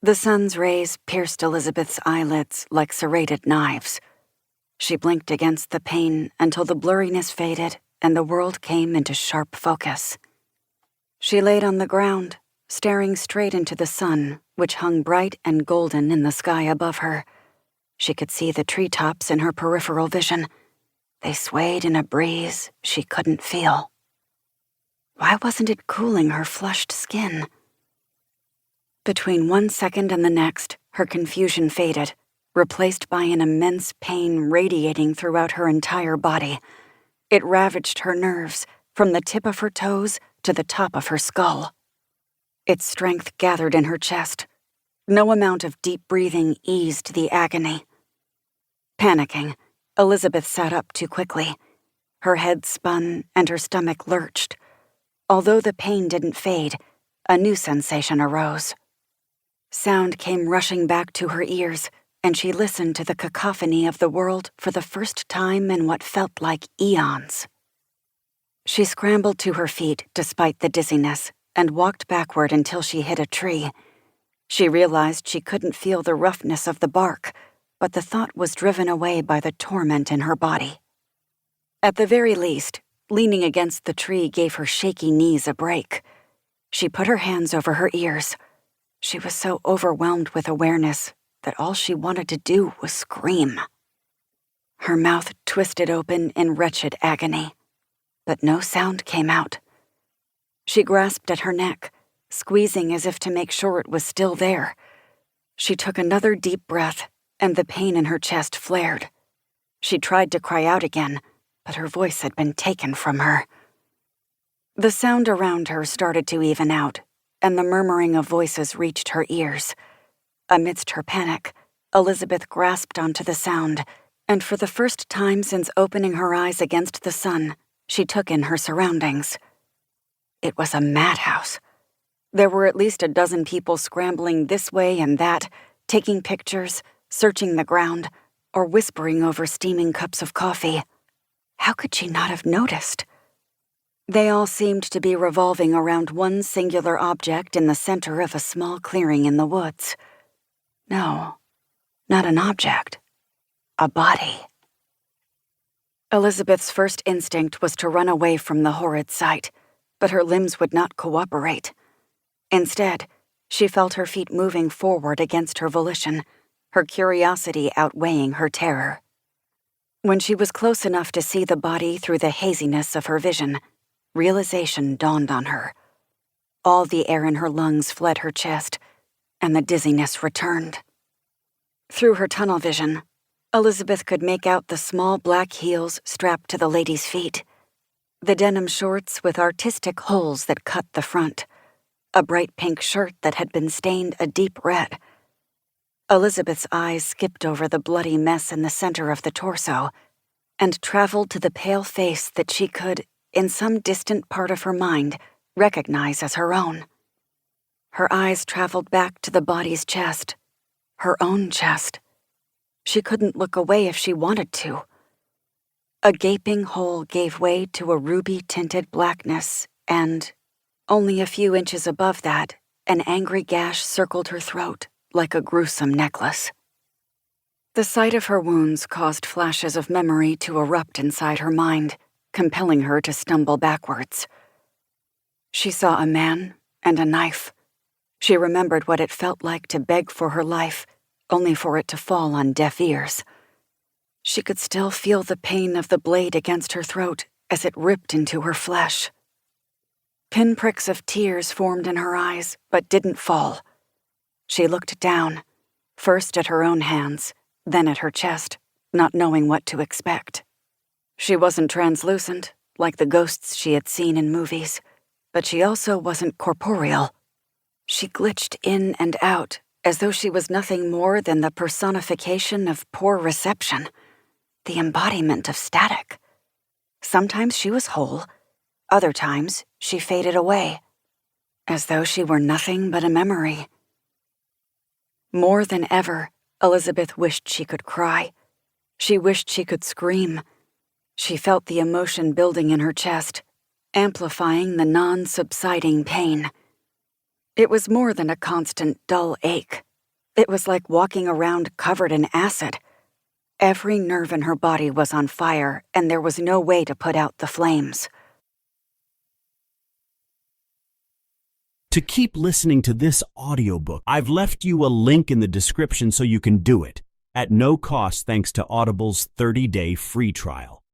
The sun's rays pierced Elizabeth's eyelids like serrated knives. She blinked against the pain until the blurriness faded and the world came into sharp focus. She laid on the ground, staring straight into the sun, which hung bright and golden in the sky above her. She could see the treetops in her peripheral vision. They swayed in a breeze she couldn't feel. Why wasn't it cooling her flushed skin? Between 1 second and the next, her confusion faded, replaced by an immense pain radiating throughout her entire body. It ravaged her nerves, from the tip of her toes to the top of her skull. Its strength gathered in her chest. No amount of deep breathing eased the agony. Panicking, Elizabeth sat up too quickly. Her head spun and her stomach lurched. Although the pain didn't fade, a new sensation arose. Sound came rushing back to her ears, and she listened to the cacophony of the world for the first time in what felt like eons. She scrambled to her feet despite the dizziness and walked backward until she hit a tree. She realized she couldn't feel the roughness of the bark, but the thought was driven away by the torment in her body. At the very least, leaning against the tree gave her shaky knees a break. She put her hands over her ears. She was so overwhelmed with awareness that all she wanted to do was scream. Her mouth twisted open in wretched agony, but no sound came out. She grasped at her neck, squeezing as if to make sure it was still there. She took another deep breath, and the pain in her chest flared. She tried to cry out again, but her voice had been taken from her. The sound around her started to even out, and the murmuring of voices reached her ears. Amidst her panic, Elizabeth grasped onto the sound, and for the first time since opening her eyes against the sun, she took in her surroundings. It was a madhouse. There were at least a dozen people scrambling this way and that, taking pictures, searching the ground, or whispering over steaming cups of coffee. How could she not have noticed? They all seemed to be revolving around one singular object in the center of a small clearing in the woods. No, not an object. A body. Elizabeth's first instinct was to run away from the horrid sight, but her limbs would not cooperate. Instead, she felt her feet moving forward against her volition, her curiosity outweighing her terror. When she was close enough to see the body through the haziness of her vision, realization dawned on her. All the air in her lungs fled her chest, and the dizziness returned. Through her tunnel vision, Elizabeth could make out the small black heels strapped to the lady's feet, the denim shorts with artistic holes that cut the front, a bright pink shirt that had been stained a deep red. Elizabeth's eyes skipped over the bloody mess in the center of the torso and traveled to the pale face that she could, in some distant part of her mind, recognize as her own. Her eyes traveled back to the body's chest, her own chest. She couldn't look away if she wanted to. A gaping hole gave way to a ruby-tinted blackness, and, only a few inches above that, an angry gash circled her throat like a gruesome necklace. The sight of her wounds caused flashes of memory to erupt inside her mind, compelling her to stumble backwards. She saw a man and a knife. She remembered what it felt like to beg for her life, only for it to fall on deaf ears. She could still feel the pain of the blade against her throat as it ripped into her flesh. Pinpricks of tears formed in her eyes, but didn't fall. She looked down, first at her own hands, then at her chest, not knowing what to expect. She wasn't translucent, like the ghosts she had seen in movies, but she also wasn't corporeal. She glitched in and out, as though she was nothing more than the personification of poor reception, the embodiment of static. Sometimes she was whole, other times she faded away, as though she were nothing but a memory. More than ever, Elizabeth wished she could cry. She wished she could scream. She felt the emotion building in her chest, amplifying the non-subsiding pain. It was more than a constant dull ache. It was like walking around covered in acid. Every nerve in her body was on fire, and there was no way to put out the flames. To keep listening to this audiobook, I've left you a link in the description so you can do it, at no cost thanks to Audible's 30-day free trial.